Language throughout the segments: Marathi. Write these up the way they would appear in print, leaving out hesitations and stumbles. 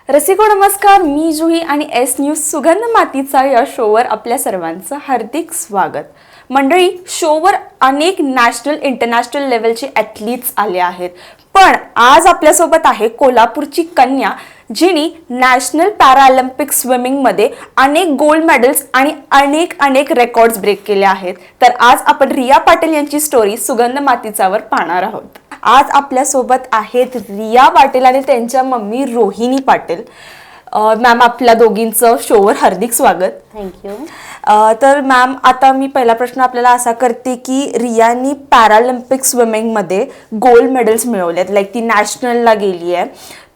रसिको नमस्कार, मी जुही आणि एस न्यूज सुगंध मातीचा या शोवर आपल्या सर्वांचं हार्दिक स्वागत. मंडळी, शोवर अनेक नॅशनल इंटरनॅशनल लेवलचे ॲथलीट्स आले आहेत, पण आज आपल्यासोबत आहे कोल्हापूरची कन्या जिने नॅशनल पॅरालिम्पिक स्विमिंगमध्ये अनेक गोल्ड मेडल्स आणि अनेक रेकॉर्ड्स ब्रेक केले आहेत. तर आज आपण रिया पाटील यांची स्टोरी सुगंध मातीचावर पाहणार आहोत. आज आपल्यासोबत आहेत रिया पाटील आणि त्यांच्या मम्मी रोहिणी पाटील. मॅम, आपल्या दोघींचं शोवर हार्दिक स्वागत. थँक्यू. तर मॅम, आता मी पहिला प्रश्न आपल्याला असा करते की रियानी पॅरालिम्पिक स्विमिंगमध्ये गोल्ड मेडल्स मिळवलेत, लाईक ती नॅशनलला गेली आहे.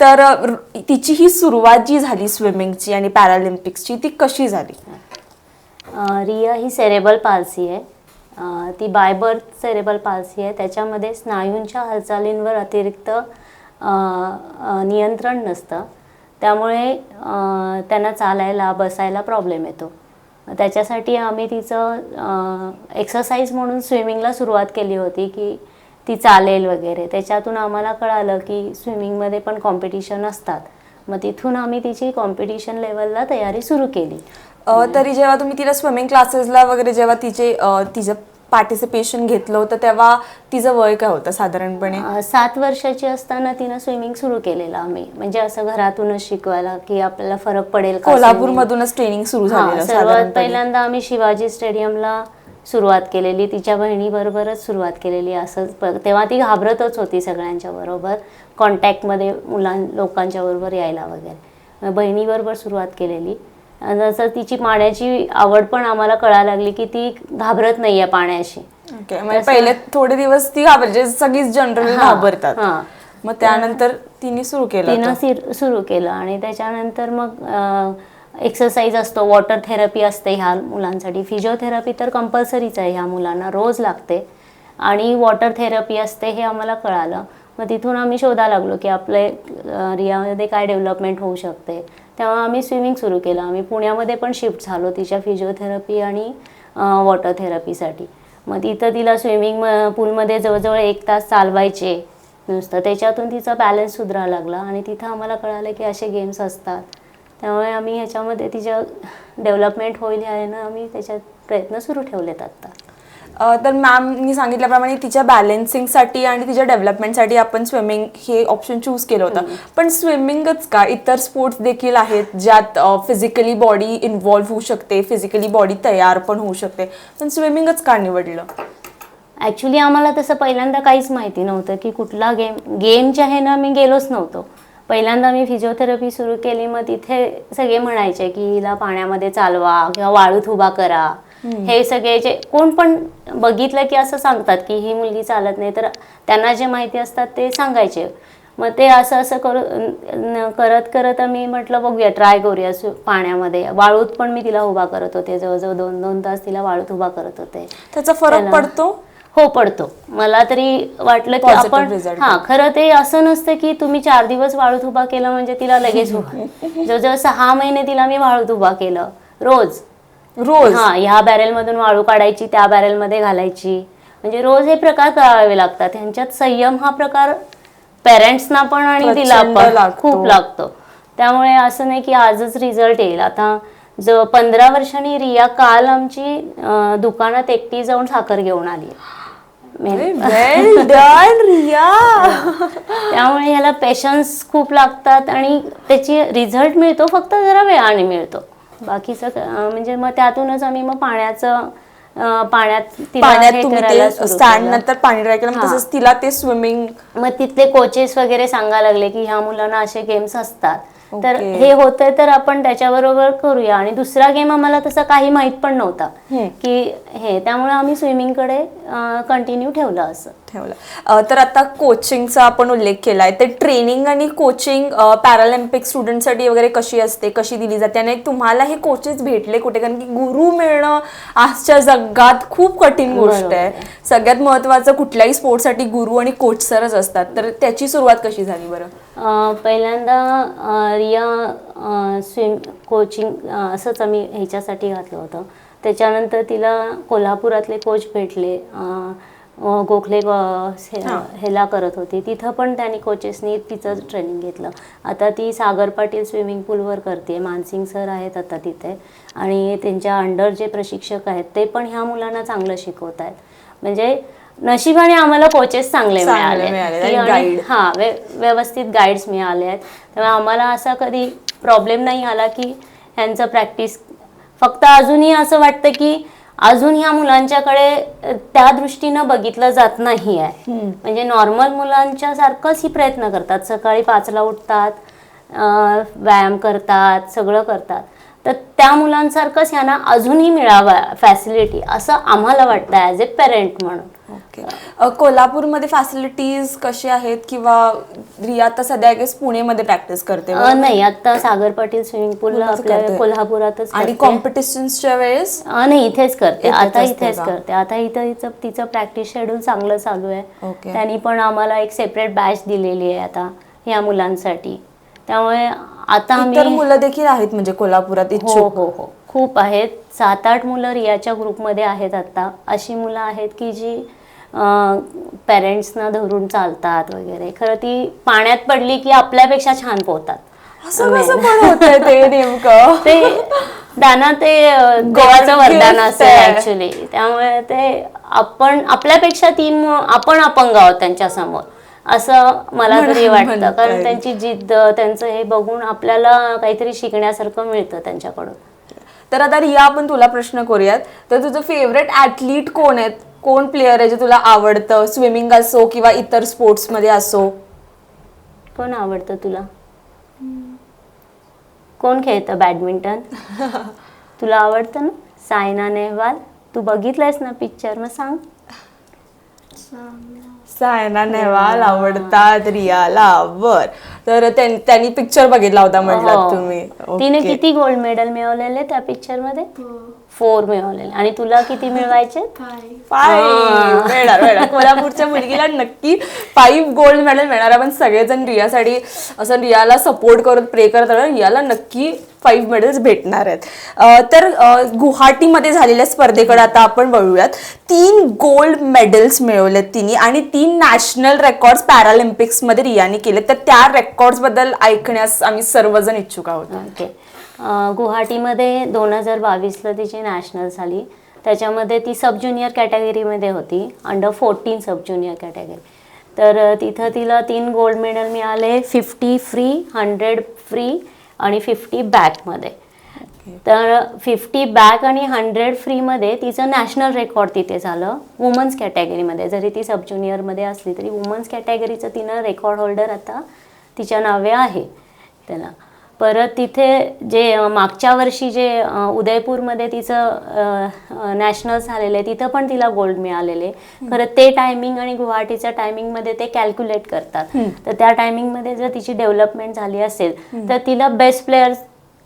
तर तिची ही सुरुवात जी झाली स्विमिंगची आणि पॅरालिम्पिक्सची ती कशी झाली? रिया ही सेरेबल पाल्सी आहे. ती बाय बर्थ सेरेबल पाल्सी आहे. त्याच्यामध्ये स्नायूंच्या हालचालींवर अतिरिक्त नियंत्रण नसतं, त्यामुळे त्यांना चालायला बसायला प्रॉब्लेम येतो. त्याच्यासाठी आम्ही तिचं एक्सरसाइज म्हणून स्विमिंगला सुरुवात केली होती की ती चालेल वगैरे. त्याच्यातून आम्हाला कळालं की स्विमिंगमध्ये पण कॉम्पिटिशन असतात. मग तिथून आम्ही तिची कॉम्पिटिशन लेवलला तयारी सुरू केली. तरी जेव्हा तुम्ही तिला स्विमिंग क्लासेसला वगैरे जेव्हा तिचं पार्टिसिपेशन घेतलं होतं तेव्हा तिचं वय काय होतं साधारणपणे? 7 वर्षाची असताना तिनं स्विमिंग सुरू केलेलं आम्ही, म्हणजे असं घरातूनच शिकवायला की आपल्याला फरक पडेल का. कोल्हापूरमधूनच ट्रेनिंग सुरू झालेलं. सर्वात पहिल्यांदा आम्ही शिवाजी स्टेडियमला सुरुवात केलेली, तिच्या बहिणीबरोबरच सुरुवात केलेली. असंच तेव्हा ती घाबरतच होती सगळ्यांच्या बरोबर कॉन्टॅक्टमध्ये लोकांच्या बरोबर यायला वगैरे. बहिणीबरोबर सुरुवात केलेली. जसं तिची पाण्याची आवड पण आम्हाला कळायला लागली की ती घाबरत नाहीये पाण्याशी. म्हणजे पहिले थोडे दिवस ती घाबरते, सगळीच जनरल घाबरतात. मग त्यानंतर तिने सुरू केलं आणि त्याच्यानंतर मग एक्सरसाइज असतो, वॉटर थेरपी असते ह्या मुलांसाठी. फिजिओथेरपी तर कंपल्सरीच आहे, ह्या मुलांना रोज लागते. आणि वॉटर थेरपी असते हे आम्हाला कळालं. मग तिथून आम्ही शोधायला लागलो की आपले रियामध्ये काय डेव्हलपमेंट होऊ शकते. तेव्हा आम्ही स्विमिंग सुरू केलं. आम्ही पुण्यामध्ये पण शिफ्ट झालो तिच्या फिजिओथेरपी आणि वॉटर थेरपीसाठी. मग तिथं तिला स्विमिंग पूलमध्ये जवळजवळ 1 तास चालवायचे नुसतं. त्याच्यातून तिचा बॅलन्स सुधारायला लागला आणि तिथं आम्हाला कळालं की असे गेम्स असतात. त्यामुळे आम्ही ह्याच्यामध्ये तिच्या डेव्हलपमेंट होईल ह्यानं आम्ही त्याच्यात प्रयत्न सुरू ठेवलेत आत्ता. तर मॅमनी सांगितल्याप्रमाणे तिच्या बॅलन्सिंगसाठी आणि तिच्या डेव्हलपमेंटसाठी आपण स्विमिंग हे ऑप्शन चूज केलं होतं. पण स्विमिंगच का, इतर स्पोर्ट्स देखील आहेत ज्यात फिजिकली बॉडी इन्व्हॉल्व्ह होऊ शकते, फिजिकली बॉडी तयार पण होऊ शकते, पण स्विमिंगच का निवडलं? ॲक्च्युली आम्हाला तसं पहिल्यांदा काहीच माहिती नव्हतं की कुठला गेमच्या ह्यानं आम्ही गेलोच नव्हतो. पहिल्यांदा मी फिजिओथेरपी सुरू केली. मग तिथे सगळे म्हणायचे की हिला पाण्यामध्ये चालवा किंवा वाळूत उभा करा. हे सगळे जे कोण पण बघितलं की असं सांगतात की ही मुलगी चालत नाही, तर त्यांना जे माहिती असतात ते सांगायचे. मग ते असं करत आम्ही म्हटलं बघूया, ट्राय करूया पाण्यामध्ये. वाळूत पण मी तिला उभा करत होते, जवळजवळ 2-2 तास तिला वाळूत उभा करत होते. त्याचा फरक पडतो? हो, पडतो. मला तरी वाटलं की आपण खरं ते असं नसतं की तुम्ही 4 दिवस वाळूत उभा केलं म्हणजे तिला लगेच जवळजवळ 6 महिने तिला मी वाळूत उभा केलं रोज. ह्या बॅरेलमधून वाळू काढायची, त्या बॅरेलमध्ये घालायची. म्हणजे रोज हे प्रकार करावे लागतात. ह्यांच्यात संयम हा प्रकार पेरेंट्सना पण आणि तिला पण खूप लागतो. त्यामुळे असं नाही की आजच रिझल्ट येईल. आता 15 वर्षांनी रिया काल आमची दुकानात एकटी जाऊन साखर घेऊन आली. त्यामुळे ह्याला पेशन्स खूप लागतात आणि त्याची रिझल्ट मिळतो, फक्त जरा वेळाने मिळतो. बाकीचं म्हणजे मग त्यातूनच आम्ही मग पाण्यात स्टँड नंतर पाणी ट्राय केलं, तसंच तिला ते स्विमिंग. मग तिथले कोचेस वगैरे सांगायला लागले की ह्या मुलांना असे गेम्स असतात, तर हे होतंय तर आपण त्याच्याबरोबर करूया. आणि दुसरा गेम आम्हाला तसा काही माहित पण नव्हता की हे, त्यामुळे आम्ही स्विमिंगकडे कंटिन्यू ठेवलं. तर आता कोचिंगचा आपण उल्लेख केलाय, तर ट्रेनिंग आणि कोचिंग पॅरालिम्पिक स्टुडंटसाठी वगैरे कशी असते, कशी दिली जाते? आणि तुम्हाला हे कोचेस भेटले कुठे? कारण की गुरु मिळणं आजच्या जगात खूप कठीण गोष्ट आहे. सगळ्यात महत्वाचं कुठल्याही स्पोर्टसाठी गुरु आणि कोच सरच असतात. तर त्याची सुरुवात कशी झाली बरं? पहिल्यांदा रिया कोचिंग असंच आम्ही ह्याच्यासाठी घातलं होतं. त्याच्यानंतर तिला कोल्हापुरातले कोच भेटले. गोखले ह्याला करत होती, तिथं पण त्यांनी कोचेसनी तिचं ट्रेनिंग घेतलं. आता ती सागर पाटील स्विमिंग पूलवर करते, मानसिंग सर आहेत आता तिथे, आणि त्यांच्या अंडर जे प्रशिक्षक आहेत ते पण ह्या मुलांना चांगलं शिकवत आहेत. म्हणजे नशिबाने आम्हाला कोचेस चांगले मिळाले, व्यवस्थित गाईड्स मिळाले आहेत. त्यामुळे आम्हाला असा कधी प्रॉब्लेम नाही आला की ह्यांचं प्रॅक्टिस. फक्त अजूनही असं वाटतं की अजून ह्या मुलांच्याकडे त्या दृष्टीनं बघितलं जात नाही आहे. म्हणजे नॉर्मल मुलांच्या सारखंच ही प्रयत्न करतात, सकाळी 5ला उठतात, व्यायाम करतात, सगळं करतात. तर त्या मुलांसारखंच ह्यांना अजूनही मिळावा फॅसिलिटी, असं आम्हाला वाटतं ॲज ए पेरेंट म्हणून. ओके. कोल्हापूरमध्ये फॅसिलिटीज कशी आहेत, किंवा रिया आता सध्या पुणेमध्ये प्रॅक्टिस करते? नाही, आता सागर पाटील स्विमिंग पूल आपल्या कोल्हापुरातच. आणि कॉम्पिटिशन्सच्या वेळेस नाही, इथेच करते आता, इथेच करते आता. इथं तिचं प्रॅक्टिस शेड्यूल चांगलं चालू आहे. त्यांनी पण आम्हाला एक सेपरेट बॅच दिलेली आहे आता या मुलांसाठी. त्यामुळे आता इतर मुलं देखील आहेत म्हणजे कोल्हापुरात? हो हो हो, खूप आहेत. 7-8 मुलं रियाच्या ग्रुपमध्ये आहेत आता. अशी मुलं आहेत की जी पेरेंट्सना धरून चालतात वगैरे. खरं ती पाण्यात पडली की आपल्यापेक्षा छान पोहतात. असं कसं पण होतंय ते नेमकं? ते दाना ते देवाचं वरदान असतं ऍक्च्युली. त्यामुळे ते आपण आपल्यापेक्षा आपण अपंग आहोत त्यांच्या समोर, असं मला तरी वाटतं. कारण त्यांची जिद्द, त्यांचं हे बघून आपल्याला काहीतरी शिकण्यासारखं मिळतं त्यांच्याकडून. तर आता रिया, आपण तुला प्रश्न करूयात. तर तुझं फेवरेट ऍथलीट कोण आहेत? कोण प्लेअर आहे जे तुला आवडतं? स्विमिंग असो किंवा इतर स्पोर्ट्स मध्ये असो. कोण आवडतं तुला? कोण खेळतं बॅडमिंटन? तुला आवडतं ना सायना नेहवाल? तू बघितलंयस ना पिक्चर? मग सांग. सायना नेहवाल आवडतात रियाला. बर, तर त्यांनी पिक्चर बघितला होता म्हटलं तुम्ही. तिने किती गोल्ड मेडल मिळवलेले त्या पिक्चर मध्ये? 4 मिळवलेले. आणि तुला किती मिळवायचे? 5. कोल्हापूरच्या मुलगीला नक्की 5 गोल्ड मेडल मिळणार. आपण सगळेजण रियासाठी असं रियाला सपोर्ट करत, प्रे करत, रियाला नक्की 5 मेडल्स भेटणार आहेत. तर गुवाहाटीमध्ये झालेल्या स्पर्धेकडे आता आपण वळूयात. 3 गोल्ड मेडल्स मिळवलेत तिने, आणि 3 नॅशनल रेकॉर्ड्स पॅरालिम्पिक्स मध्ये रियाने केले. तर त्या रेकॉर्ड्स बद्दल ऐकण्यास आम्ही सर्वजण इच्छुक आहोत. ओके. गुवाहाटीमध्ये 2022ला तिची नॅशनल झाली. त्याच्यामध्ये ती सब ज्युनियर कॅटेगरीमध्ये होती, अंडर 14 सब ज्युनियर कॅटेगरी. तर तिथं तिला 3 गोल्ड मेडल मिळाले, 50 फ्री, 100 फ्री आणि 50 बॅकमध्ये. तर 50 बॅक आणि 100 फ्रीमध्ये तिचं नॅशनल रेकॉर्ड तिथे झालं वुमन्स कॅटेगरीमध्ये. जरी ती सब ज्युनियरमध्ये असली तरी वुमन्स कॅटेगरीचं तिनं रेकॉर्ड होल्डर आता तिच्या नावे आहे त्याला. परत तिथे जे मागच्या वर्षी जे उदयपूरमध्ये तिचं नॅशनल झालेलं आहे तिथं पण तिला गोल्ड मिळालेले. खरं ते टायमिंग आणि गुवाहाटीच्या टायमिंगमध्ये ते कॅल्क्युलेट करतात. तर त्या टायमिंगमध्ये जर तिची डेव्हलपमेंट झाली असेल तर तिला बेस्ट प्लेयर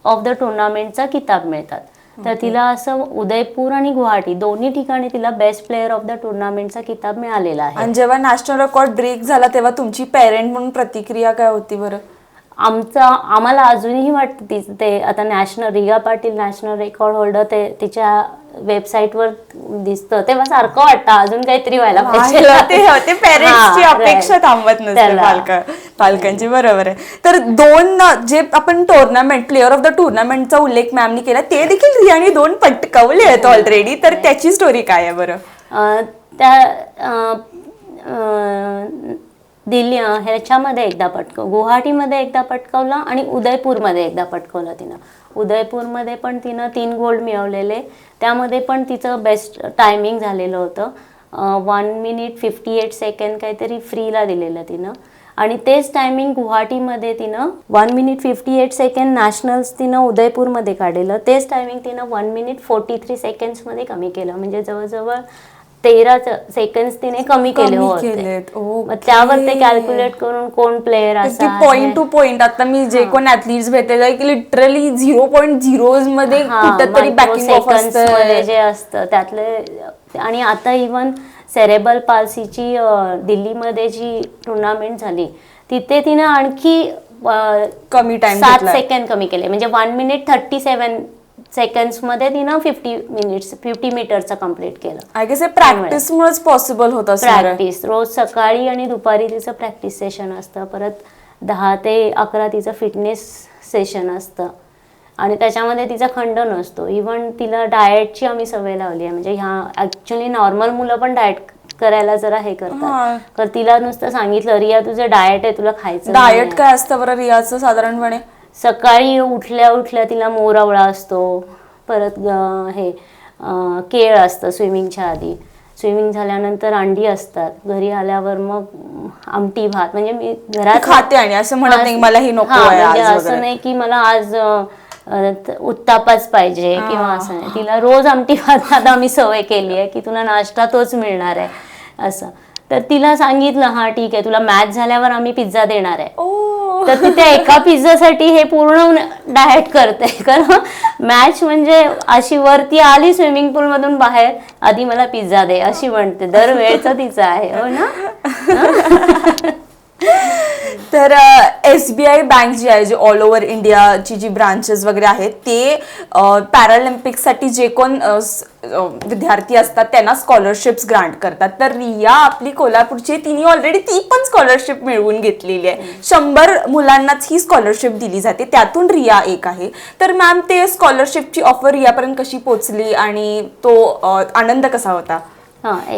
ऑफ द टुर्नामेंटचा किताब मिळतात. तर तिला असं उदयपूर आणि गुवाहाटी दोन्ही ठिकाणी तिला बेस्ट प्लेयर ऑफ द टुर्नामेंटचा किताब मिळालेला आहे. आणि जेव्हा नॅशनल रेकॉर्ड ब्रेक झाला तेव्हा तुमची पेरेंट म्हणून प्रतिक्रिया काय होती बरं? आम्हाला अजूनही वाटतं ते आता Riya Patil national record holder ते तिच्या वेबसाईटवर दिसतं तेव्हा सारखं वाटतं अजून काहीतरी व्हायला पाहिजे. पेरेंट्सची अपेक्षा थांबत नसते पालकांची. बरोबर आहे. तर 2 जे आपण टुर्नामेंट प्लेअर ऑफ द टुर्नामेंटचा उल्लेख मॅमनी केला, ते देखील रियाने 2 पटकावले आहेत ऑलरेडी. तर त्याची स्टोरी काय आहे बरं? दिल्ली ह्याच्यामध्ये एकदा गुवाहाटीमध्ये एकदा पटकावला आणि उदयपूरमध्ये एकदा पटकावला तिनं. उदयपूरमध्ये पण तिनं 3 गोल्ड मिळवलेले. त्यामध्ये पण तिचं बेस्ट टायमिंग झालेलं होतं. 1 मिनिट 58 सेकंड काहीतरी फ्रीला दिलेलं तिनं. आणि तेच टायमिंग गुवाहाटीमध्ये तिनं 1 मिनिट 58 सेकंड नॅशनल्स तिनं उदयपूरमध्ये काढलेलं. तेच टायमिंग तिनं 1 मिनिट 43 सेकंड्समध्ये कमी केलं. म्हणजे जवळजवळ 13 सेकंड तिने कमी केले होते. मग त्यावर ते कॅल्क्युलेट करून कोण प्लेयर असा पॉइंट टू पॉइंट. आता मी जे कोण ऍथलीट्स भेटले की लिटरली 0.0 मध्ये कुठेतरी बॅकिंग ऑफ असतं जे असतं त्यातले. आणि आता इव्हन सेरेबल पाल्सीची दिल्लीमध्ये जी टुर्नामेंट झाली तिथे तिनं आणखी कमी टाइम 7 सेकंड कमी केले. म्हणजे 1 मिनिट 37 सेकंड्समध्ये तिनं 50 मीटरचं कम्प्लीट केलं. आय गेस हे प्रॅक्टिसमुळेच पॉसिबल होत असणार आहे. प्रॅक्टिस रोज सकाळी आणि दुपारी तिचं प्रॅक्टिस सेशन असतं, परत 10 ते 11 तिचं फिटनेस सेशन असतं आणि त्याच्यामध्ये तिचा खंड नसतो. इव्हन तिला डाएटची आम्ही सवय लावली आहे, म्हणजे ह्या ॲक्च्युली नॉर्मल मुलं पण डाएट करायला जरा हे करतात, तर तिला नुसतं सांगितलं रिया तुझं डाएट आहे, तुला खायचं डाएट काय असतं बरं रियाचं साधारणपणे? सकाळी उठल्या उठल्या तिला मोरावळा असतो, परत केळ असतं स्विमिंगच्या आधी, स्विमिंग झाल्यानंतर अंडी असतात, घरी आल्यावर मग आमटी भात, म्हणजे मी घरात खाते आणि असं म्हणत नाही मला ही नको आहे म्हणजे आज असं वगैरे. नाही की मला आज उत्तापाच पाहिजे किंवा असं नाही. तिला रोज आमटी भात आता आम्ही सवय केली आहे की तुला नाश्ता तोच मिळणार आहे असं. तर तिला सांगितलं हा ठीक आहे, तुला मॅच झाल्यावर आम्ही पिझ्झा देणार आहे. तर ती त्या एका पिझ्झासाठी हे पूर्ण डाएट करते, कारण मॅच म्हणजे अशी वरती आली स्विमिंग पूल मधून बाहेर, आधी मला पिझ्झा दे अशी म्हणते, दरवेळचं तिचं आहे. हो ना. तर SBI बँक जी आहे, जी ऑल ओव्हर इंडियाची जी ब्रांचेस वगैरे आहेत, ते पॅरालिम्पिक्ससाठी जे कोण विद्यार्थी असतात त्यांना स्कॉलरशिप्स ग्रांट करतात. तर रिया आपली कोल्हापूरची, तिने ऑलरेडी ती पण स्कॉलरशिप मिळवून घेतलेली आहे. 100 मुलांनाच ही स्कॉलरशिप दिली जाते, त्यातून रिया एक आहे. तर मॅम, ते स्कॉलरशिपची ऑफर रियापर्यंत कशी पोहोचली आणि तो आनंद कसा होता?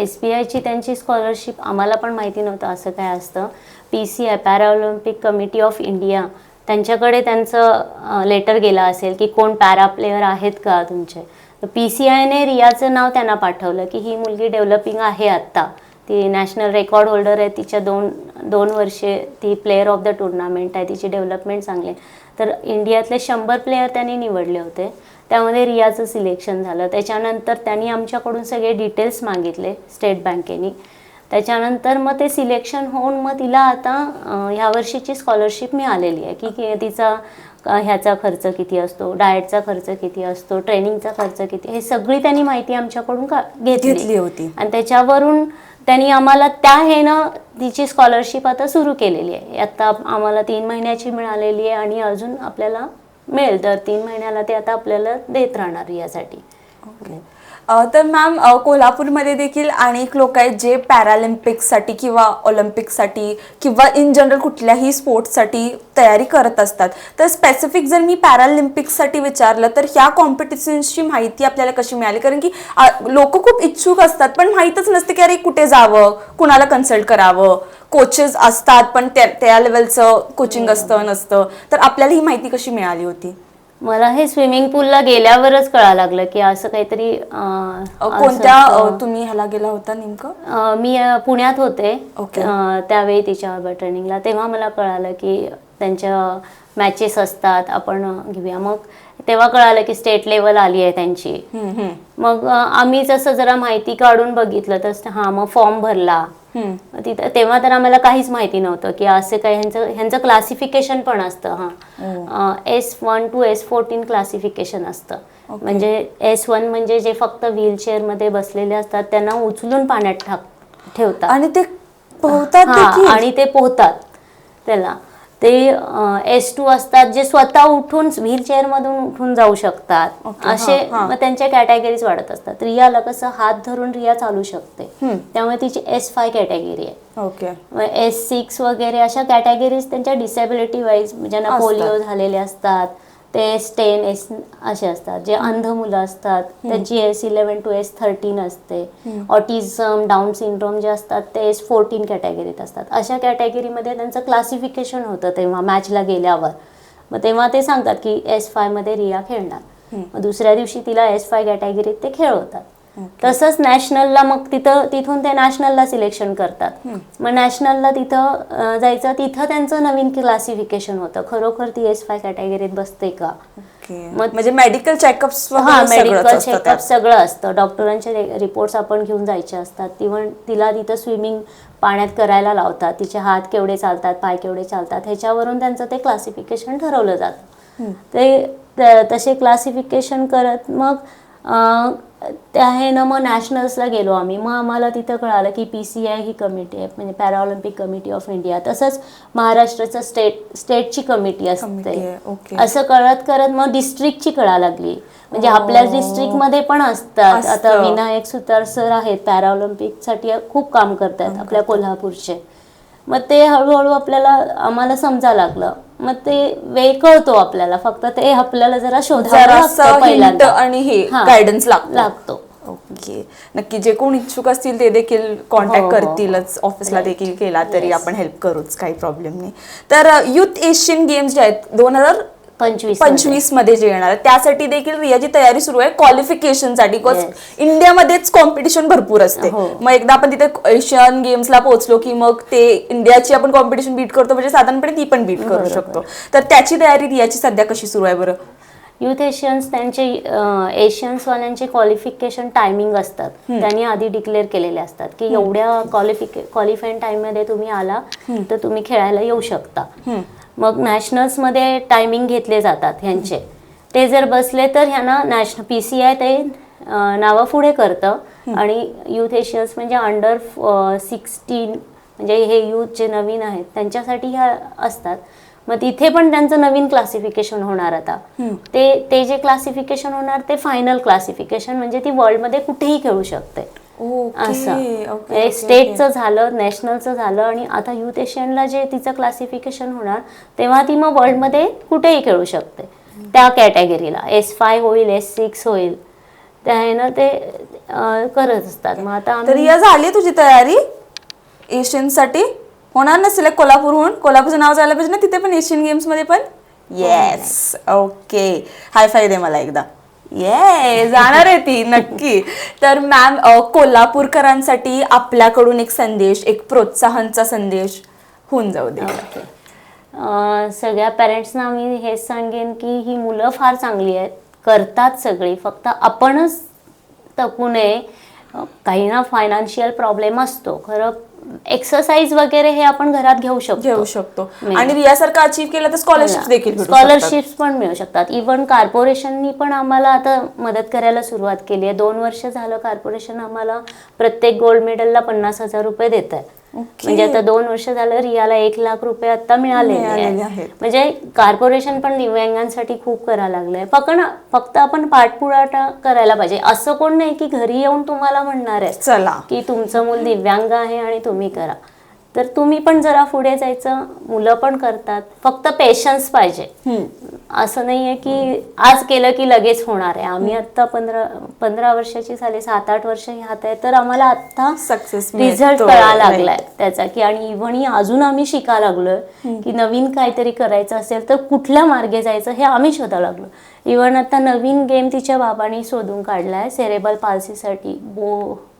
SBIची त्यांची स्कॉलरशिप आम्हाला पण माहिती नव्हतं असं काय असतं. PCI Paralympic committee of India, त्यांच्याकडे त्यांचं लेटर गेला असेल की कोण पॅरा प्लेयर आहेत का तुमचे. तर PCIने रियाचं नाव त्यांना पाठवलं की ही मुलगी डेव्हलपिंग आहे आत्ता, ती नॅशनल रेकॉर्ड होल्डर आहे, तिच्या दोन वर्षे ती प्लेयर ऑफ द टुर्नामेंट आहे, तिची डेव्हलपमेंट चांगली आहे. तर इंडियातले 100 प्लेयर त्यांनी निवडले होते, त्यामध्ये रियाचं सिलेक्शन झालं. त्याच्यानंतर त्यांनी आमच्याकडून सगळे डिटेल्स मागितले स्टेट बँकेने. त्याच्यानंतर मग ते सिलेक्शन होऊन मग तिला आता ह्या वर्षीची स्कॉलरशिप मिळालेली आहे की तिचा ह्याचा खर्च किती असतो, डाएटचा खर्च किती असतो, ट्रेनिंगचा खर्च किती, हे सगळी त्यांनी माहिती आमच्याकडून घेतली होती. आणि त्याच्यावरून त्यांनी आम्हाला तिची स्कॉलरशिप आता सुरू केलेली आहे. आता आम्हाला 3 महिन्याची मिळालेली आहे आणि अजून आपल्याला मिळेल, दर 3 महिन्याला ते आता आपल्याला देत राहणार यासाठी. तर मॅम, कोल्हापूरमध्ये देखील अनेक लोक आहेत जे पॅरालिम्पिक्ससाठी किंवा ऑलिम्पिकसाठी किंवा इन जनरल कुठल्याही स्पोर्ट्ससाठी तयारी करत असतात. तर स्पेसिफिक जर मी पॅरालिम्पिक्ससाठी विचारलं तर ह्या कॉम्पिटिशन्सची माहिती आपल्याला कशी मिळाली? कारण की लोक खूप इच्छुक असतात पण माहीतच नसते की अरे कुठे जावं, कुणाला कन्सल्ट करावं. कोचेस असतात पण त्या लेवलचं कोचिंग असतं नसतं. तर आपल्याला ही माहिती कशी मिळाली होती? मला हे स्विमिंग पूलला गेल्यावरच कळायला लागलं की असं काहीतरी. कोणत्या तुम्ही ह्याला गेला होता नेमकं? मी पुण्यात होते त्यावेळी तिच्या ट्रेनिंगला, तेव्हा मला कळालं की त्यांच्या मॅचेस असतात, आपण घेऊया. मग तेव्हा कळालं की स्टेट लेवल आली आहे त्यांची. मग आम्ही जसं जरा माहिती काढून बघितलं तर मग फॉर्म भरला तिथं. तेव्हा तर आम्हाला काहीच माहिती नव्हतं की असं काय ह्यांचं क्लासिफिकेशन पण असतं. S1 to S14 क्लासिफिकेशन असतं. म्हणजे S1 म्हणजे जे फक्त व्हीलचेअर मध्ये बसलेले असतात त्यांना उचलून पाण्यात ठेवतात आणि ते पोहतात आणि ते पोहतात त्याला. ते S2 असतात जे स्वतः उठून व्हीलचेअर मधून उठून जाऊ शकतात. असे मग त्यांच्या कॅटेगरीज वाढत असतात. रियाला कसं हात धरून रिया चालू शकते, त्यामुळे तिची S5 कॅटेगरी आहे. S6 वगैरे अशा कॅटेगरीज त्यांच्या डिसेबिलिटी वाईज, ज्यांना पोलिओ झालेले असतात ते S10 असे असतात. जे अंध मुलं असतात त्यांची S11 to S13 असते. ऑटिझम, डाऊन सिंड्रोम जे असतात ते S14 कॅटेगरीत असतात. अशा कॅटेगरीमध्ये त्यांचं क्लासिफिकेशन होतं तेव्हा मॅचला गेल्यावर. मग तेव्हा ते सांगतात की S5 मध्ये रिया खेळणार. मग दुसऱ्या दिवशी तिला S5 कॅटेगरीत ते खेळवतात. तसंच नॅशनलला मग तिथून ते नॅशनलला सिलेक्शन करतात. मग नॅशनलला तिथं जायचं, तिथं त्यांचं नवीन क्लासिफिकेशन होतं, खरोखर ती S5 कॅटेगरीत बसते का. म्हणजे मेडिकल चेकअप मेडिकल चेकअप सगळं असतं. डॉक्टरांचे रिपोर्ट्स आपण घेऊन जायचे असतात. तिला तिथं स्विमिंग पाण्यात करायला लावतात. तिचे हात केवढे चालतात, पाय केवढे चालतात, ह्याच्यावरून त्यांचं ते क्लासिफिकेशन ठरवलं जातं. ते तसे क्लासिफिकेशन करत मग त्या आहे ना मग नॅशनल्सला गेलो आम्ही. मग आम्हाला तिथं कळालं की PCI ही कमिटी आहे, म्हणजे पॅराऑलिम्पिक कमिटी ऑफ इंडिया. तसंच महाराष्ट्राचं स्टेटची कमिटी असते. असं करत करत मग डिस्ट्रिक्टची कळा लागली. म्हणजे आपल्या डिस्ट्रिक्टमध्ये पण असतात. आता विनायक सुतार सर आहेत, पॅराऑलिम्पिकसाठी खूप काम करतात आपल्या कोल्हापूरचे. मग ते हळूहळू आम्हाला समजा लागलं. मग ते वेळ कळतो आपल्याला, फक्त ते आपल्याला जरा शोधावं लागतं पहिल्यांदा आणि हे गायडन्स लागतो. ओके, नक्की. जे कोण इच्छुक असतील ते देखील कॉन्टॅक्ट करतीलच. ऑफिसला देखील केला तरी आपण हेल्प करूच, काही प्रॉब्लेम नाही. तर युथ एशियन गेम्स जे आहेत 2025 मध्ये जे येणार त्यासाठी देखील रियाची तयारी सुरू आहे क्वालिफिकेशनसाठी. बिकॉज इंडियामध्येच कॉम्पिटिशन भरपूर असते. मग एकदा आपण तिथे एशियन गेम्सला पोहोचलो की मग ते इंडियाची आपण कॉम्पिटिशन बीट करतो, म्हणजे साधारणपणे ती पण बीट करू शकतो. तर त्याची तयारी रियाची सध्या कशी सुरू आहे बरं? युथ एशियन्स त्यांचे एशियन्सवाल्यांचे क्वालिफिकेशन टायमिंग असतात, त्यांनी आधी डिक्लेअर केलेले असतात की एवढ्या क्वालिफाईंग टाईममध्ये तुम्ही आला तर तुम्ही खेळायला येऊ शकता. मग नॅशनल्समध्ये टायमिंग घेतले जातात ह्यांचे. ते जर बसले तर ह्यांना PCI ते नावं पुढे करतं आणि युथ एशियन्स म्हणजे अंडर 16 म्हणजे हे युथ जे नवीन आहेत त्यांच्यासाठी ह्या असतात. मग तिथे पण त्यांचं नवीन क्लासिफिकेशन होणार आता. ते जे क्लासिफिकेशन होणार ते फायनल क्लासिफिकेशन, म्हणजे ती वर्ल्डमध्ये कुठेही खेळू शकते. असं स्टेटचं झालं, नॅशनलचं झालं आणि आता युथ एशियनला जे तिचं क्लासिफिकेशन होणार तेव्हा ती मग वर्ल्डमध्ये कुठेही खेळू शकते त्या कॅटेगरीला. S5 होईल, S6 होईल, त्या आहे ना ते करत असतात. मग आता रिया झाली तुझी तयारी एशियनसाठी? होणार ना सिलेक्ट कोल्हापूरहून? कोल्हापूरचं नाव जायला पाहिजे ना तिथे पण एशियन गेम्स मध्ये पण. येस, ओके, हाय फाय दे मला एकदा. ये जाणार आहे ती नक्की. तर मॅम, कोल्हापूरकरांसाठी आपल्याकडून एक संदेश, एक प्रोत्साहनचा संदेश होऊन जाऊ दे. सगळ्या पॅरेंट्सना मी हेच सांगेन की ही मुलं फार चांगली आहेत, करतात सगळी, फक्त आपणच तकू नये. काही ना फायनान्शियल प्रॉब्लेम असतो खरं. एक्सरसाइज वगैरे हे आपण घरात घेऊ शकतो आणि रियासारखं अचीव केलं तर स्कॉलरशिप्स पण मिळू शकतात. इव्हन कॉर्पोरेशननी पण आम्हाला आता मदत करायला सुरुवात केली आहे. 2 वर्ष झालं कॉर्पोरेशन आम्हाला प्रत्येक गोल्ड मेडलला 50,000 रुपये देत आहे. म्हणजे आता 2 वर्ष झालं रियाला 1 लाख रुपये आता मिळालेले आहेत. म्हणजे कॉर्पोरेशन पण दिव्यांगांसाठी खूप करायला लागलंय. फक्त आपण पाठपुरावा करायला पाहिजे. असं कोण नाही की घरी येऊन तुम्हाला म्हणणार आहे चला की तुमचं मूल दिव्यांग आहे आणि तुम्ही करा. तर तुम्ही पण जरा पुढे जायचं. मुलं पण करतात, फक्त पेशन्स पाहिजे. असं नाहीये की आज केलं की लगेच होणार आहे. आम्ही आता 15 वर्षाची झाली, 7-8 वर्ष ह्यात आहे, तर आम्हाला आता सक्सेस रिझल्ट कळायला लागलाय त्याचा की. आणि इव्हन अजून आम्ही शिकायला लागलोय की नवीन काहीतरी करायचं असेल तर कुठल्या मार्गे जायचं हे आम्ही शोधायला लागलो. इव्हन आता नवीन गेम तिच्या बाबांनी शोधून काढलाय सेरेबल पाल्सीसाठी.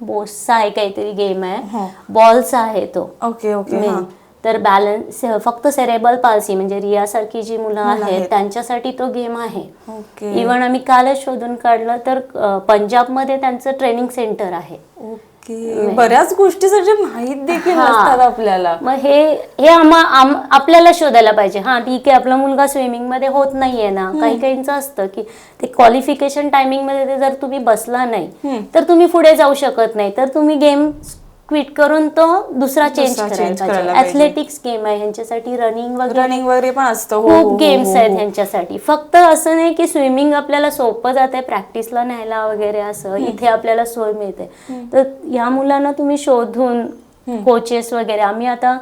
बोसचा आहे काहीतरी गेम आहे, बॉलचा आहे तो. तर बॅलन्स फक्त सेरेबल पाल्सी म्हणजे रियासारखी जी मुलं आहेत त्यांच्यासाठी तो गेम आहे. इव्हन आम्ही कालच शोधून काढलं तर पंजाबमध्ये त्यांचं ट्रेनिंग सेंटर आहे. बऱ्याच गोष्टीसाठी माहित देखील नसतात आपल्याला. मग हे आपल्याला शोधायला पाहिजे. ठीक आहे, आपला मुलगा स्विमिंग मध्ये होत नाहीये ना, काही काहींचं असतं की ते क्वालिफिकेशन टायमिंग मध्ये जर तुम्ही बसला नाही तर तुम्ही पुढे जाऊ शकत नाही, तर तुम्ही गेम क्विट करून तो दुसरा चेंज करायला. ऍथलेटिक्स गेम आहे ह्यांच्यासाठी, रनिंग वगैरे पण असतं. खूप गेम्स आहेत ह्यांच्यासाठी. फक्त असं नाही की स्विमिंग आपल्याला सोपं जाते प्रॅक्टिसला न्यायला वगैरे, असं इथे आपल्याला सोय मिळते. तर ह्या मुलांना तुम्ही शोधून कोचेस वगैरे, आम्ही आता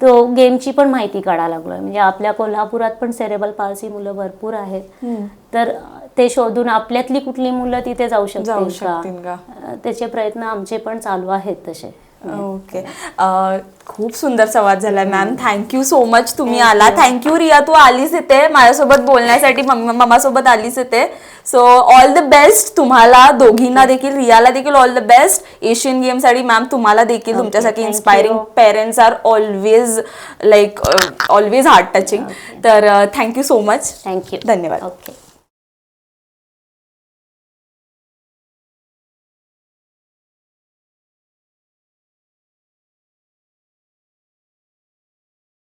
तो गेमची पण माहिती काढायला लागलोय. म्हणजे आपल्या कोल्हापुरात पण सेरेबल पाल्सी मुलं भरपूर आहेत, तर ते शोधून आपल्यातली कुठली मुलं तिथे जाऊ शकतील का, त्याचे प्रयत्न आमचे पण चालू आहेत तसे. ओके, खूप सुंदर संवाद झालाय मॅम. थँक्यू सो मच तुम्ही आला. थँक्यू रिया, तू आलीस इथे माझ्यासोबत बोलण्यासाठी, मम्मासोबत आलीस इथे. सो ऑल द बेस्ट तुम्हाला दोघींना देखील, रियाला देखील all the best Asian game साठी. मॅम तुम्हाला देखील, तुमच्यासाठी inspiring parents are always always heart touching. तर थँक्यू सो मच. थँक्यू, धन्यवाद. ओके.